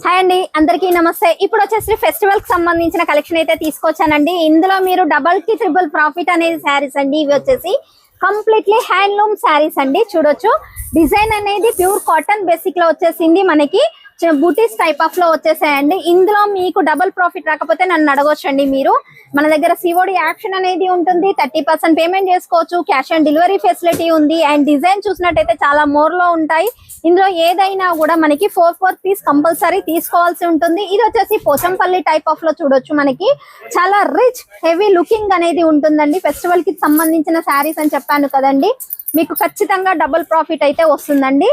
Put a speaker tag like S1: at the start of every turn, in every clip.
S1: Hi అండి, అందరికీ నమస్తే. ఇప్పుడు వచ్చేసి ఫెస్టివల్ కి సంబంధించిన కలెక్షన్ అయితే తీసుకొచ్చానండి. ఇందులో మీరు డబల్ కి ట్రిపుల్ ప్రాఫిట్ అనేది శారీస్ అండి. ఇవి వచ్చేసి కంప్లీట్లీ హ్యాండ్లూమ్ శారీస్ అండి. చూడొచ్చు, డిజైన్ అనేది ప్యూర్ కాటన్ బేసిక్ లో వచ్చేసింది. మనకి బూటీస్ టైప్ ఆఫ్ లో వచ్చేసాయండి. ఇందులో మీకు డబుల్ ప్రాఫిట్ రాకపోతే నన్ను అడగొచ్చండి. మీరు మన దగ్గర సిఓడి యాక్షన్ అనేది ఉంటుంది. 30% పేమెంట్ చేసుకోవచ్చు. క్యాష్ ఆన్ డెలివరీ ఫెసిలిటీ ఉంది. అండ్ డిజైన్ చూసినట్టయితే చాలా మోర్ లో ఉంటాయి. ఇందులో ఏదైనా కూడా మనకి 4 పీస్ కంపల్సరీ తీసుకోవాల్సి ఉంటుంది. ఇది వచ్చేసి పోచంపల్లి టైప్ ఆఫ్ లో చూడొచ్చు. మనకి చాలా రిచ్ హెవీ లుకింగ్ అనేది ఉంటుందండి. ఫెస్టివల్ కి సంబంధించిన శారీస్ అని చెప్పాను కదండి, మీకు ఖచ్చితంగా డబుల్ ప్రాఫిట్ అయితే వస్తుందండి.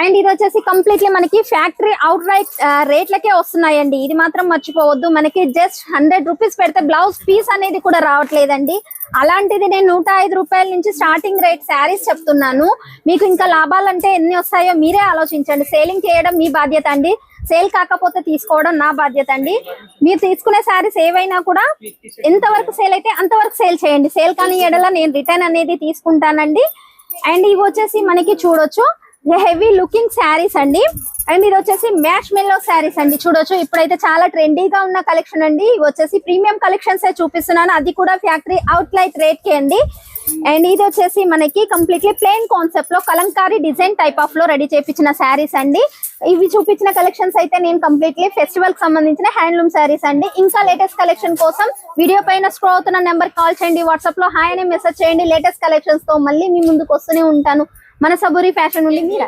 S1: అండ్ ఇది వచ్చేసి కంప్లీట్లీ మనకి ఫ్యాక్టరీ అవుట్ రైట్ రేట్లకే వస్తున్నాయండి. ఇది మాత్రం మర్చిపోవద్దు. మనకి జస్ట్ 100 రూపీస్ పెడితే బ్లౌజ్ పీస్ అనేది కూడా రావట్లేదండి. అలాంటిది నేను 105 రూపాయల నుంచి స్టార్టింగ్ రేట్ శారీస్ చెప్తున్నాను. మీకు ఇంకా లాభాలంటే ఎన్ని వస్తాయో మీరే ఆలోచించండి. సేలింగ్ చేయడం మీ బాధ్యత అండి. సేల్ కాకపోతే తీసుకోవడం నా బాధ్యత అండి. మీరు తీసుకునే శారీస్ ఏవైనా కూడా ఎంతవరకు సేల్ అయితే అంతవరకు సేల్ చేయండి. సేల్ కాని ఎడల నేను రిటర్న్ అనేది తీసుకుంటానండి. అండ్ ఇవి వచ్చేసి మనకి చూడొచ్చు హెవీ లుకింగ్ శారీస్ అండి. అండ్ ఇది వచ్చేసి మ్యాష్ మెల్లో శారీస్ అండి. చూడొచ్చు, ఇప్పుడైతే చాలా ట్రెండీగా ఉన్న కలెక్షన్ అండి. ఇవి వచ్చేసి ప్రీమియం కలెక్షన్స్ చూపిస్తున్నాను, అది కూడా ఫ్యాక్టరీ అవుట్ లైట్ రేట్ కి అండి. అండ్ ఇది వచ్చేసి మనకి కంప్లీట్లీ ప్లెయిన్ కాన్సెప్ట్ లో కలంకారీ డిజైన్ టైప్ ఆఫ్ లో రెడీ చేయించిన శారీస్ అండి. ఇవి చూపించిన కలెక్షన్స్ అయితే నేను కంప్లీట్లీ ఫెస్టివల్ కి సంబంధించిన హ్యాండ్లూమ్ శారీస్ అండి. ఇంకా లేటెస్ట్ కలెక్షన్ కోసం వీడియో పైన స్క్రోల్ అవుతున్న నెంబర్ కాల్ చేయండి, వాట్సాప్ లో హాయ్ అని మెసేజ్ చేయండి. లేటెస్ట్ కలెక్షన్స్ తో మళ్ళీ మీ ముందుకు వస్తూనే ఉంటాను. మన సబూరి ఫ్యాషన్ నుండి మీరు